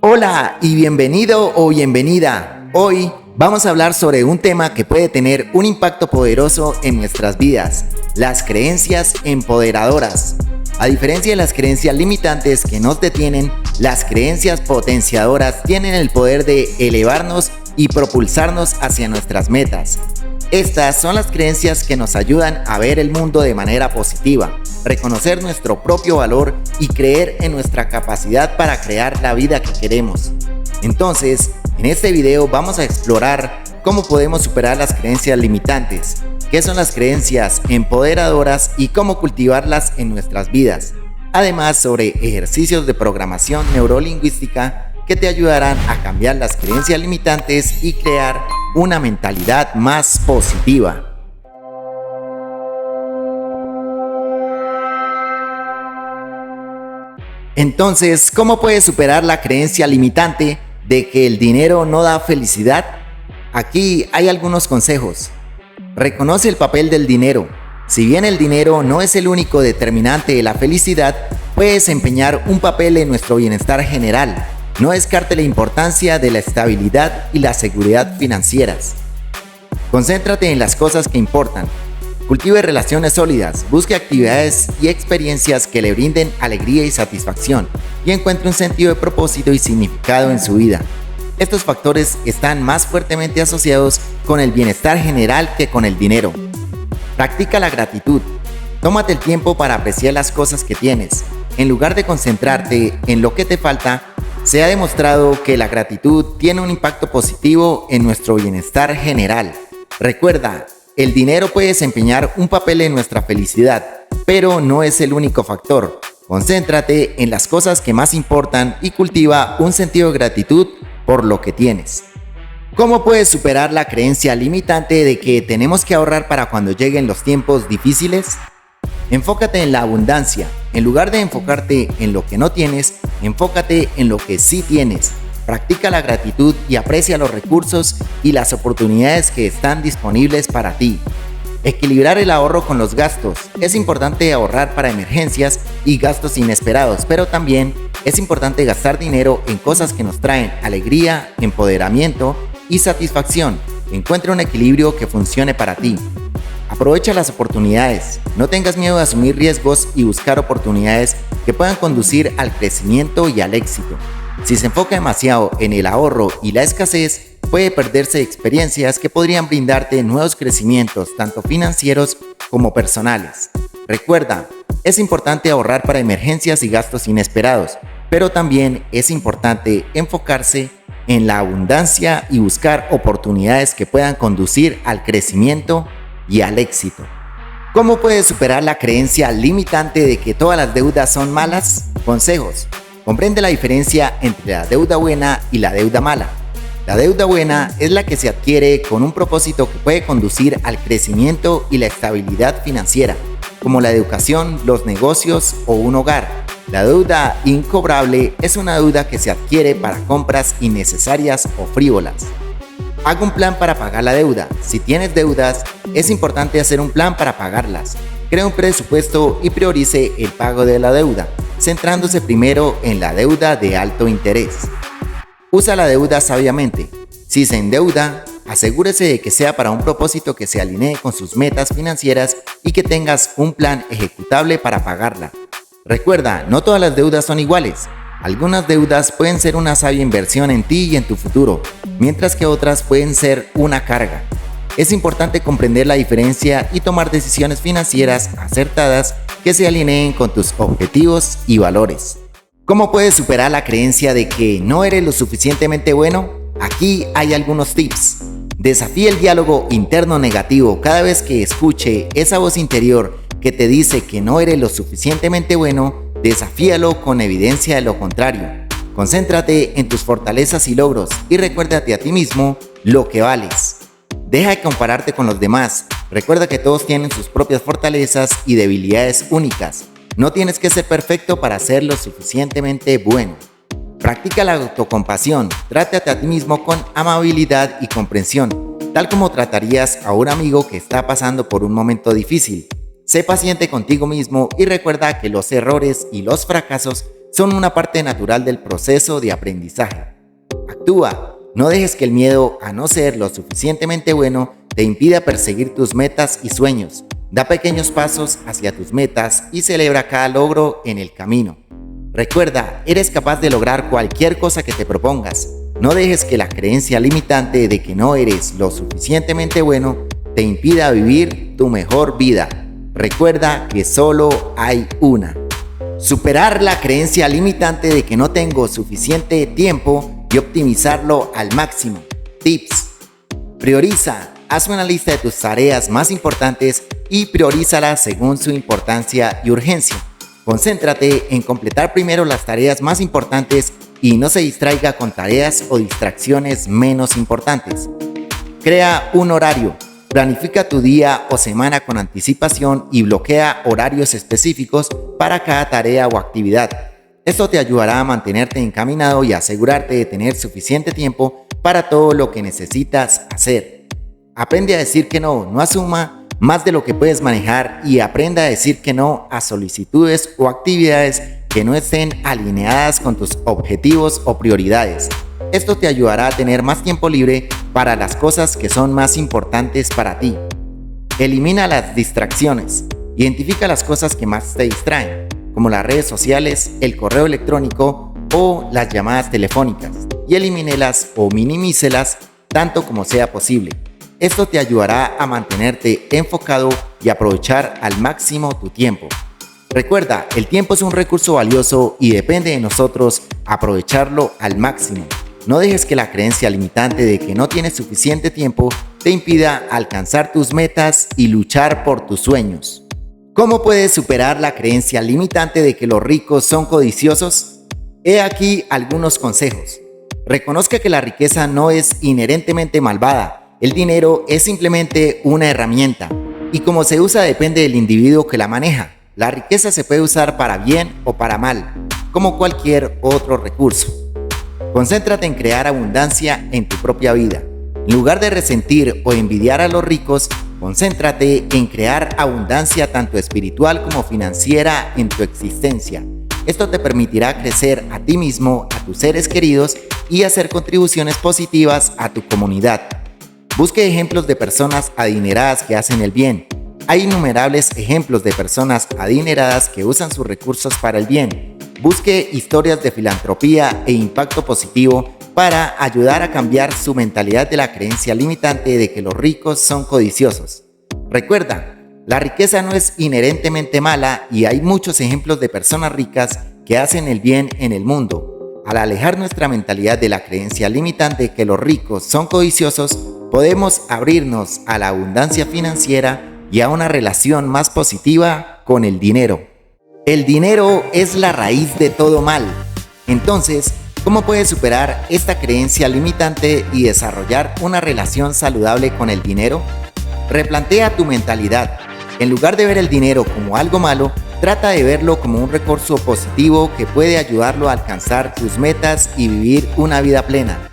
Hola y bienvenido o bienvenida. Hoy vamos a hablar sobre un tema que puede tener un impacto poderoso en nuestras vidas: las creencias empoderadoras. A diferencia de las creencias limitantes que nos detienen, las creencias potenciadoras tienen el poder de elevarnos y propulsarnos hacia nuestras metas. Estas son las creencias que nos ayudan a ver el mundo de manera positiva, reconocer nuestro propio valor y creer en nuestra capacidad para crear la vida que queremos. Entonces, en este video vamos a explorar cómo podemos superar las creencias limitantes, qué son las creencias empoderadoras y cómo cultivarlas en nuestras vidas. Además, sobre ejercicios de programación neurolingüística que te ayudarán a cambiar las creencias limitantes y crear una mentalidad más positiva. Entonces, ¿cómo puedes superar la creencia limitante de que el dinero no da felicidad? Aquí hay algunos consejos. Reconoce el papel del dinero. Si bien el dinero no es el único determinante de la felicidad, puede desempeñar un papel en nuestro bienestar general. No descarte la importancia de la estabilidad y la seguridad financieras. Concéntrate en las cosas que importan. Cultive relaciones sólidas, busque actividades y experiencias que le brinden alegría y satisfacción y encuentre un sentido de propósito y significado en su vida. Estos factores están más fuertemente asociados con el bienestar general que con el dinero. Practica la gratitud. Tómate el tiempo para apreciar las cosas que tienes. En lugar de concentrarte en lo que te falta, se ha demostrado que la gratitud tiene un impacto positivo en nuestro bienestar general. Recuerda, el dinero puede desempeñar un papel en nuestra felicidad, pero no es el único factor. Concéntrate en las cosas que más importan y cultiva un sentido de gratitud por lo que tienes. ¿Cómo puedes superar la creencia limitante de que tenemos que ahorrar para cuando lleguen los tiempos difíciles? Enfócate en la abundancia. En lugar de enfocarte en lo que no tienes, enfócate en lo que sí tienes. Practica la gratitud y aprecia los recursos y las oportunidades que están disponibles para ti. Equilibrar el ahorro con los gastos. Es importante ahorrar para emergencias y gastos inesperados, pero también es importante gastar dinero en cosas que nos traen alegría, empoderamiento y satisfacción. Encuentra un equilibrio que funcione para ti. Aprovecha las oportunidades. No tengas miedo de asumir riesgos y buscar oportunidades que puedan conducir al crecimiento y al éxito. Si se enfoca demasiado en el ahorro y la escasez, puede perderse experiencias que podrían brindarte nuevos crecimientos, tanto financieros como personales. Recuerda, es importante ahorrar para emergencias y gastos inesperados, pero también es importante enfocarse en la abundancia y buscar oportunidades que puedan conducir al crecimiento y al éxito. ¿Cómo puedes superar la creencia limitante de que todas las deudas son malas? Consejos. Comprende la diferencia entre la deuda buena y la deuda mala. La deuda buena es la que se adquiere con un propósito que puede conducir al crecimiento y la estabilidad financiera, como la educación, los negocios o un hogar. La deuda incobrable es una deuda que se adquiere para compras innecesarias o frívolas. Haga un plan para pagar la deuda. Si tienes deudas, es importante hacer un plan para pagarlas. Crea un presupuesto y priorice el pago de la deuda, centrándose primero en la deuda de alto interés. Usa la deuda sabiamente. Si se endeuda, asegúrese de que sea para un propósito que se alinee con sus metas financieras y que tengas un plan ejecutable para pagarla. Recuerda, no todas las deudas son iguales. Algunas deudas pueden ser una sabia inversión en ti y en tu futuro, mientras que otras pueden ser una carga. Es importante comprender la diferencia y tomar decisiones financieras acertadas que se alineen con tus objetivos y valores. ¿Cómo puedes superar la creencia de que no eres lo suficientemente bueno? Aquí hay algunos tips. Desafía el diálogo interno negativo cada vez que escuche esa voz interior que te dice que no eres lo suficientemente bueno. Desafíalo con evidencia de lo contrario. Concéntrate en tus fortalezas y logros y recuérdate a ti mismo lo que vales. Deja de compararte con los demás. Recuerda que todos tienen sus propias fortalezas y debilidades únicas. No tienes que ser perfecto para ser lo suficientemente bueno. Practica la autocompasión. Trátate a ti mismo con amabilidad y comprensión, tal como tratarías a un amigo que está pasando por un momento difícil. Sé paciente contigo mismo y recuerda que los errores y los fracasos son una parte natural del proceso de aprendizaje. Actúa, no dejes que el miedo a no ser lo suficientemente bueno te impida perseguir tus metas y sueños. Da pequeños pasos hacia tus metas y celebra cada logro en el camino. Recuerda, eres capaz de lograr cualquier cosa que te propongas. No dejes que la creencia limitante de que no eres lo suficientemente bueno te impida vivir tu mejor vida. Recuerda que solo hay una. Superar la creencia limitante de que no tengo suficiente tiempo y optimizarlo al máximo. Tips. Prioriza. Haz una lista de tus tareas más importantes y priorízalas según su importancia y urgencia. Concéntrate en completar primero las tareas más importantes y no se distraiga con tareas o distracciones menos importantes. Crea un horario. Planifica tu día o semana con anticipación y bloquea horarios específicos para cada tarea o actividad. Esto te ayudará a mantenerte encaminado y asegurarte de tener suficiente tiempo para todo lo que necesitas hacer. Aprende a decir que no, no asuma más de lo que puedes manejar y aprenda a decir que no a solicitudes o actividades que no estén alineadas con tus objetivos o prioridades. Esto te ayudará a tener más tiempo libre para las cosas que son más importantes para ti. Elimina las distracciones. Identifica las cosas que más te distraen, como las redes sociales, el correo electrónico o las llamadas telefónicas, y elimínelas o minimícelas tanto como sea posible. Esto te ayudará a mantenerte enfocado y aprovechar al máximo tu tiempo. Recuerda, el tiempo es un recurso valioso y depende de nosotros aprovecharlo al máximo. No dejes que la creencia limitante de que no tienes suficiente tiempo te impida alcanzar tus metas y luchar por tus sueños. ¿Cómo puedes superar la creencia limitante de que los ricos son codiciosos? He aquí algunos consejos. Reconozca que la riqueza no es inherentemente malvada. El dinero es simplemente una herramienta y cómo se usa depende del individuo que la maneja. La riqueza se puede usar para bien o para mal, como cualquier otro recurso. Concéntrate en crear abundancia en tu propia vida. En lugar de resentir o envidiar a los ricos, concéntrate en crear abundancia tanto espiritual como financiera en tu existencia. Esto te permitirá crecer a ti mismo, a tus seres queridos y hacer contribuciones positivas a tu comunidad. Busque ejemplos de personas adineradas que hacen el bien. Hay innumerables ejemplos de personas adineradas que usan sus recursos para el bien. Busque historias de filantropía e impacto positivo para ayudar a cambiar su mentalidad de la creencia limitante de que los ricos son codiciosos. Recuerda, la riqueza no es inherentemente mala y hay muchos ejemplos de personas ricas que hacen el bien en el mundo. Al alejar nuestra mentalidad de la creencia limitante de que los ricos son codiciosos, podemos abrirnos a la abundancia financiera y a una relación más positiva con el dinero. El dinero es la raíz de todo mal. Entonces, ¿cómo puedes superar esta creencia limitante y desarrollar una relación saludable con el dinero? Replantea tu mentalidad. En lugar de ver el dinero como algo malo, trata de verlo como un recurso positivo que puede ayudarlo a alcanzar tus metas y vivir una vida plena.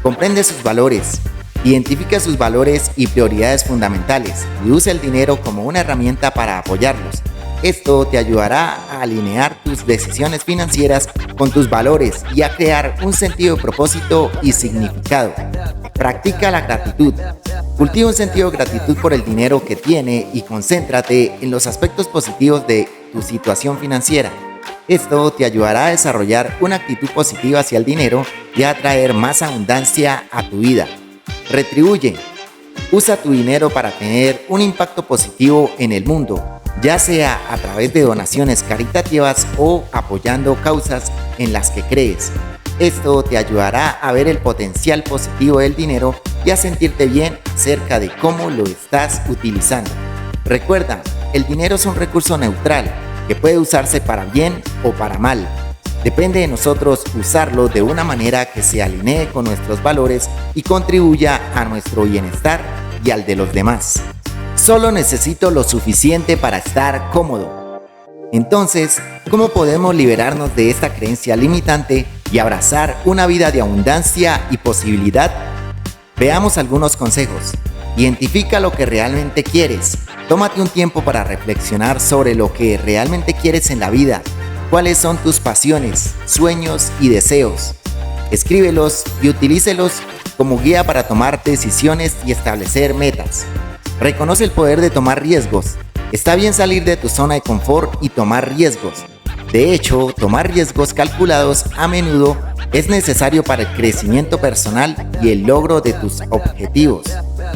Comprende sus valores. Identifica sus valores y prioridades fundamentales y usa el dinero como una herramienta para apoyarlos. Esto te ayudará a alinear tus decisiones financieras con tus valores y a crear un sentido de propósito y significado. Practica la gratitud. Cultiva un sentido de gratitud por el dinero que tiene y concéntrate en los aspectos positivos de tu situación financiera. Esto te ayudará a desarrollar una actitud positiva hacia el dinero y a atraer más abundancia a tu vida. Retribuye. Usa tu dinero para tener un impacto positivo en el mundo, ya sea a través de donaciones caritativas o apoyando causas en las que crees. Esto te ayudará a ver el potencial positivo del dinero y a sentirte bien acerca de cómo lo estás utilizando. Recuerda, el dinero es un recurso neutral que puede usarse para bien o para mal. Depende de nosotros usarlo de una manera que se alinee con nuestros valores y contribuya a nuestro bienestar y al de los demás. Solo necesito lo suficiente para estar cómodo. Entonces, ¿cómo podemos liberarnos de esta creencia limitante y abrazar una vida de abundancia y posibilidad? Veamos algunos consejos. Identifica lo que realmente quieres. Tómate un tiempo para reflexionar sobre lo que realmente quieres en la vida. cuáles son tus pasiones, sueños y deseos. Escríbelos y utilícelos como guía para tomar decisiones y establecer metas. Reconoce el poder de tomar riesgos. Está bien salir de tu zona de confort y tomar riesgos. De hecho, tomar riesgos calculados a menudo es necesario para el crecimiento personal y el logro de tus objetivos.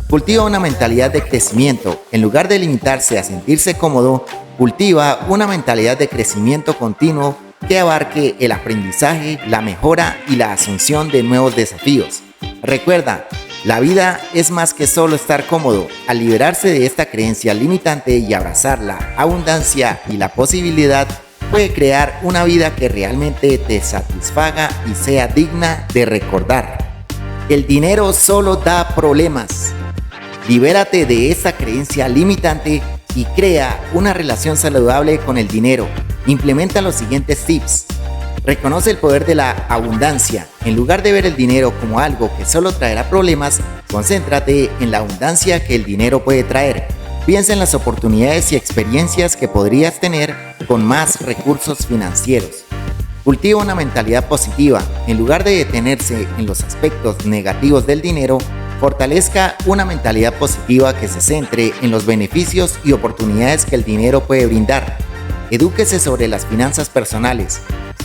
Cultiva una mentalidad de crecimiento. En lugar de limitarse a sentirse cómodo, cultiva una mentalidad de crecimiento continuo que abarque el aprendizaje, la mejora y la asunción de nuevos desafíos. Recuerda, la vida es más que solo estar cómodo. Al liberarse de esta creencia limitante y abrazar la abundancia y la posibilidad, puede crear una vida que realmente te satisfaga y sea digna de recordar. El dinero solo da problemas. Libérate de esta creencia limitante y crea una relación saludable con el dinero. Implementa los siguientes tips. Reconoce el poder de la abundancia. En lugar de ver el dinero como algo que solo traerá problemas, concéntrate en la abundancia que el dinero puede traer. Piensa en las oportunidades y experiencias que podrías tener con más recursos financieros. Cultiva una mentalidad positiva. En lugar de detenerse en los aspectos negativos del dinero, fortalezca una mentalidad positiva que se centre en los beneficios y oportunidades que el dinero puede brindar. Edúquese sobre las finanzas personales.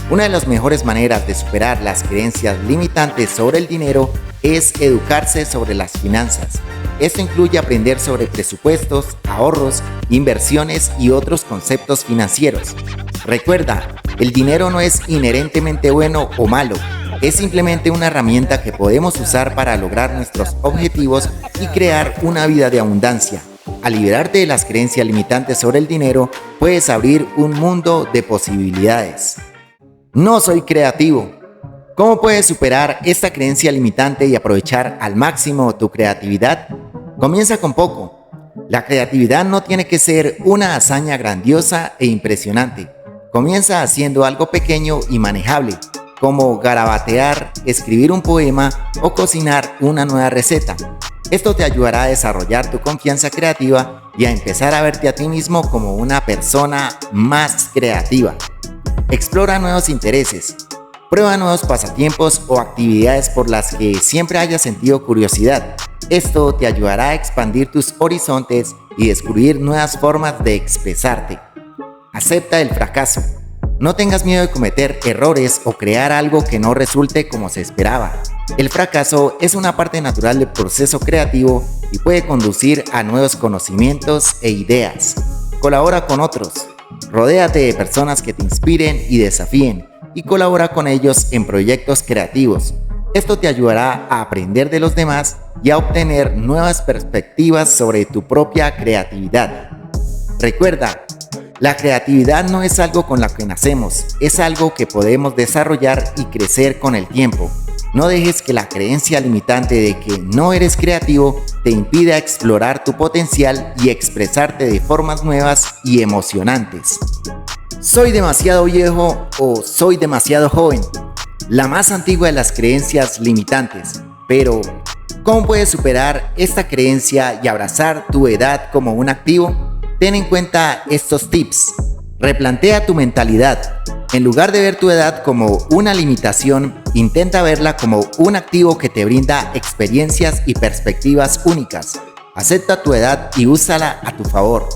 Una de las mejores maneras de superar las creencias limitantes sobre el dinero es educarse sobre las finanzas. Esto incluye aprender sobre presupuestos, ahorros, inversiones y otros conceptos financieros. Recuerda, el dinero no es inherentemente bueno o malo, es simplemente una herramienta que podemos usar para lograr nuestros objetivos y crear una vida de abundancia. Al liberarte de las creencias limitantes sobre el dinero, puedes abrir un mundo de posibilidades. No soy creativo. ¿Cómo puedes superar esta creencia limitante y aprovechar al máximo tu creatividad? Comienza con poco. La creatividad no tiene que ser una hazaña grandiosa e impresionante. Comienza haciendo algo pequeño y manejable, como garabatear, escribir un poema o cocinar una nueva receta. Esto te ayudará a desarrollar tu confianza creativa y a empezar a verte a ti mismo como una persona más creativa. Explora nuevos intereses. Prueba nuevos pasatiempos o actividades por las que siempre hayas sentido curiosidad. Esto te ayudará a expandir tus horizontes y descubrir nuevas formas de expresarte. Acepta el fracaso. No tengas miedo de cometer errores o crear algo que no resulte como se esperaba. El fracaso es una parte natural del proceso creativo y puede conducir a nuevos conocimientos e ideas. Colabora con otros. Rodéate de personas que te inspiren y desafíen y colabora con ellos en proyectos creativos. Esto te ayudará a aprender de los demás y a obtener nuevas perspectivas sobre tu propia creatividad. Recuerda, la creatividad no es algo con lo que nacemos, es algo que podemos desarrollar y crecer con el tiempo. No dejes que la creencia limitante de que no eres creativo te impida explorar tu potencial y expresarte de formas nuevas y emocionantes. ¿Soy demasiado viejo o soy demasiado joven? La más antigua de las creencias limitantes. Pero, ¿cómo puedes superar esta creencia y abrazar tu edad como un activo? Ten en cuenta estos tips. Replantea tu mentalidad. En lugar de ver tu edad como una limitación, intenta verla como un activo que te brinda experiencias y perspectivas únicas. Acepta tu edad y úsala a tu favor.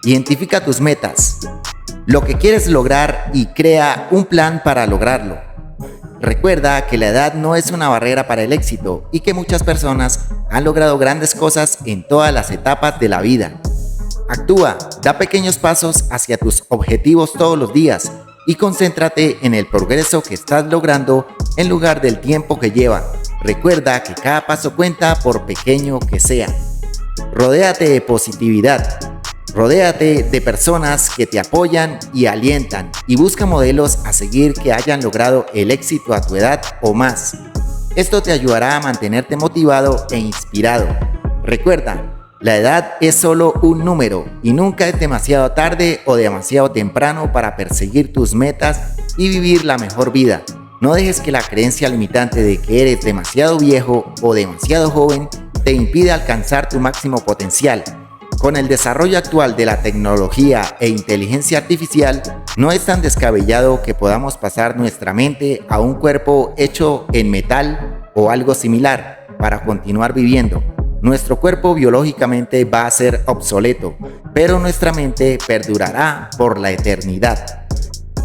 Identifica tus metas, lo que quieres lograr y crea un plan para lograrlo. Recuerda que la edad no es una barrera para el éxito y que muchas personas han logrado grandes cosas en todas las etapas de la vida. Actúa, da pequeños pasos hacia tus objetivos todos los días y concéntrate en el progreso que estás logrando en lugar del tiempo que lleva. Recuerda que cada paso cuenta por pequeño que sea. Rodéate de positividad. Rodéate de personas que te apoyan y alientan y busca modelos a seguir que hayan logrado el éxito a tu edad o más. Esto te ayudará a mantenerte motivado e inspirado. Recuerda, la edad es solo un número y nunca es demasiado tarde o demasiado temprano para perseguir tus metas y vivir la mejor vida. No dejes que la creencia limitante de que eres demasiado viejo o demasiado joven te impida alcanzar tu máximo potencial. Con el desarrollo actual de la tecnología e inteligencia artificial, no es tan descabellado que podamos pasar nuestra mente a un cuerpo hecho en metal o algo similar para continuar viviendo. Nuestro cuerpo biológicamente va a ser obsoleto, pero nuestra mente perdurará por la eternidad.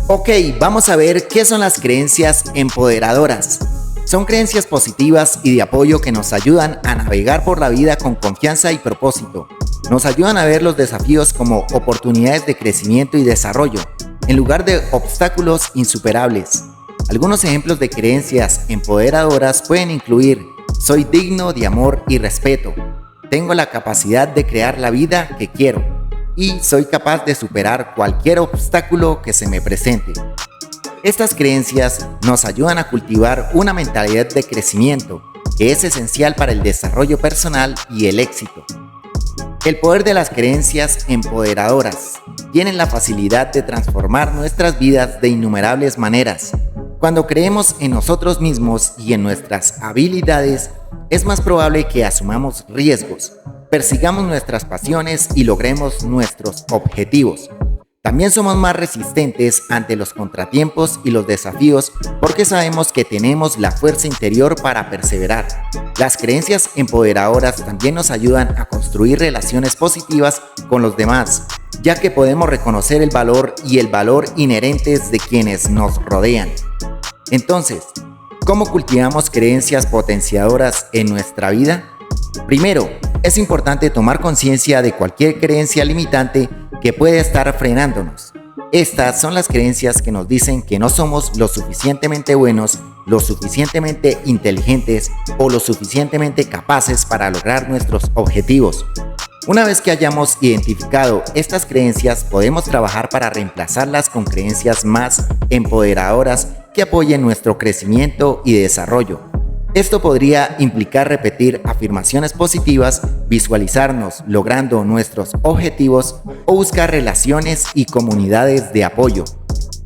Ok, vamos a ver qué son las creencias empoderadoras. Son creencias positivas y de apoyo que nos ayudan a navegar por la vida con confianza y propósito. Nos ayudan a ver los desafíos como oportunidades de crecimiento y desarrollo, en lugar de obstáculos insuperables. Algunos ejemplos de creencias empoderadoras pueden incluir: soy digno de amor y respeto, tengo la capacidad de crear la vida que quiero y soy capaz de superar cualquier obstáculo que se me presente. Estas creencias nos ayudan a cultivar una mentalidad de crecimiento que es esencial para el desarrollo personal y el éxito. El poder de las creencias empoderadoras. Tienen la facilidad de transformar nuestras vidas de innumerables maneras. Cuando creemos en nosotros mismos y en nuestras habilidades, es más probable que asumamos riesgos, persigamos nuestras pasiones y logremos nuestros objetivos. También somos más resistentes ante los contratiempos y los desafíos porque sabemos que tenemos la fuerza interior para perseverar. Las creencias empoderadoras también nos ayudan a construir relaciones positivas con los demás, ya que podemos reconocer el valor inherentes de quienes nos rodean. Entonces, ¿cómo cultivamos creencias potenciadoras en nuestra vida? Primero, es importante tomar conciencia de cualquier creencia limitante que puede estar frenándonos. Estas son las creencias que nos dicen que no somos lo suficientemente buenos, lo suficientemente inteligentes o lo suficientemente capaces para lograr nuestros objetivos. Una vez que hayamos identificado estas creencias, podemos trabajar para reemplazarlas con creencias más empoderadoras que apoyen nuestro crecimiento y desarrollo. Esto podría implicar repetir afirmaciones positivas, visualizarnos logrando nuestros objetivos o buscar relaciones y comunidades de apoyo.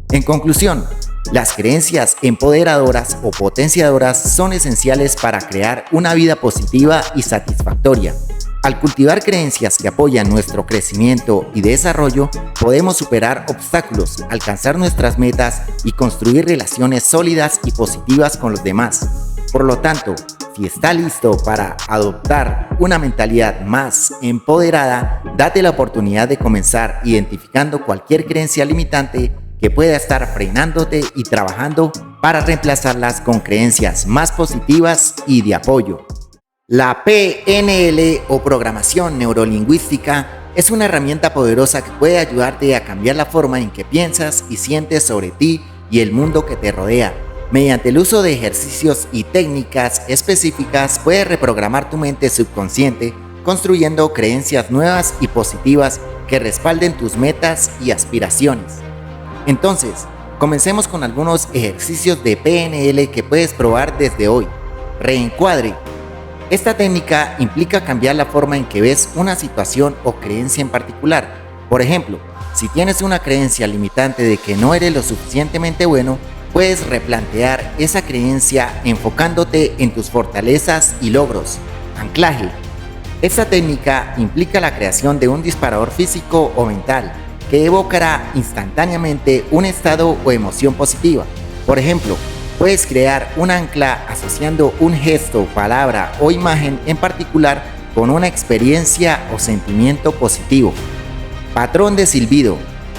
En conclusión, las creencias empoderadoras o potenciadoras son esenciales para crear una vida positiva y satisfactoria. Al cultivar creencias que apoyan nuestro crecimiento y desarrollo, podemos superar obstáculos, alcanzar nuestras metas y construir relaciones sólidas y positivas con los demás. Por lo tanto, si está listo para adoptar una mentalidad más empoderada, date la oportunidad de comenzar identificando cualquier creencia limitante que pueda estar frenándote y trabajando para reemplazarlas con creencias más positivas y de apoyo. La PNL o programación neurolingüística es una herramienta poderosa que puede ayudarte a cambiar la forma en que piensas y sientes sobre ti y el mundo que te rodea. Mediante el uso de ejercicios y técnicas específicas, puedes reprogramar tu mente subconsciente, construyendo creencias nuevas y positivas que respalden tus metas y aspiraciones. Entonces, comencemos con algunos ejercicios de PNL que puedes probar desde hoy. Reencuadre. Esta técnica implica cambiar la forma en que ves una situación o creencia en particular. Por ejemplo, si tienes una creencia limitante de que no eres lo suficientemente bueno, puedes replantear esa creencia enfocándote en tus fortalezas y logros. Anclaje. Esta técnica implica la creación de un disparador físico o mental que evocará instantáneamente un estado o emoción positiva. Por ejemplo, puedes crear un ancla asociando un gesto, palabra o imagen en particular con una experiencia o sentimiento positivo. Patrón de silbido.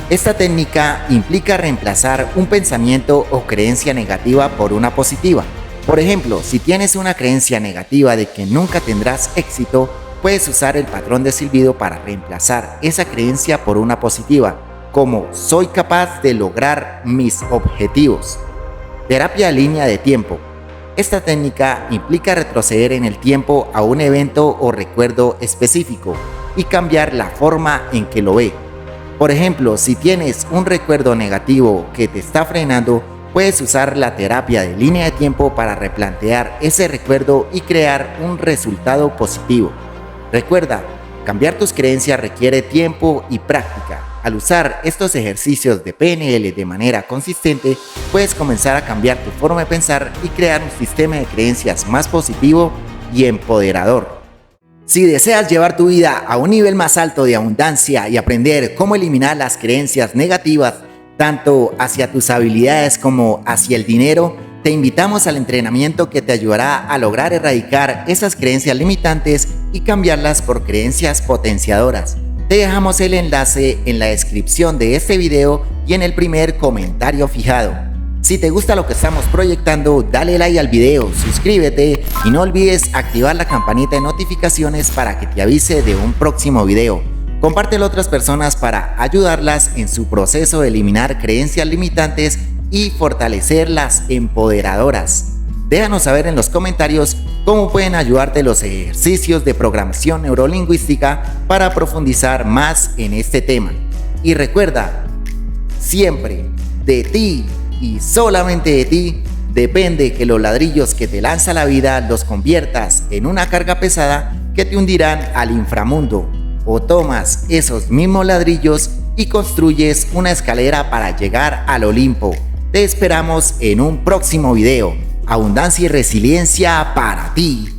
Esta técnica implica reemplazar un pensamiento o creencia negativa por una positiva. Por ejemplo, si tienes una creencia negativa de que nunca tendrás éxito, puedes usar el patrón de silbido para reemplazar esa creencia por una positiva, como soy capaz de lograr mis objetivos. Terapia línea de tiempo. Esta técnica implica retroceder en el tiempo a un evento o recuerdo específico y cambiar la forma en que lo ve. Por ejemplo, si tienes un recuerdo negativo que te está frenando, puedes usar la terapia de línea de tiempo para replantear ese recuerdo y crear un resultado positivo. Recuerda, cambiar tus creencias requiere tiempo y práctica. Al usar estos ejercicios de PNL de manera consistente, puedes comenzar a cambiar tu forma de pensar y crear un sistema de creencias más positivo y empoderador. Si deseas llevar tu vida a un nivel más alto de abundancia y aprender cómo eliminar las creencias negativas, tanto hacia tus habilidades como hacia el dinero, te invitamos al entrenamiento que te ayudará a lograr erradicar esas creencias limitantes y cambiarlas por creencias potenciadoras. Te dejamos el enlace en la descripción de este video y en el primer comentario fijado. Si te gusta lo que estamos proyectando, dale like al video, suscríbete y no olvides activar la campanita de notificaciones para que te avise de un próximo video. Compártelo a otras personas para ayudarlas en su proceso de eliminar creencias limitantes y fortalecer las empoderadoras. Déjanos saber en los comentarios cómo pueden ayudarte los ejercicios de programación neurolingüística para profundizar más en este tema. Y recuerda, siempre de ti y solamente de ti depende que los ladrillos que te lanza la vida los conviertas en una carga pesada que te hundirán al inframundo, o tomas esos mismos ladrillos y construyes una escalera para llegar al Olimpo. Te esperamos en un próximo video. Abundancia y resiliencia para ti.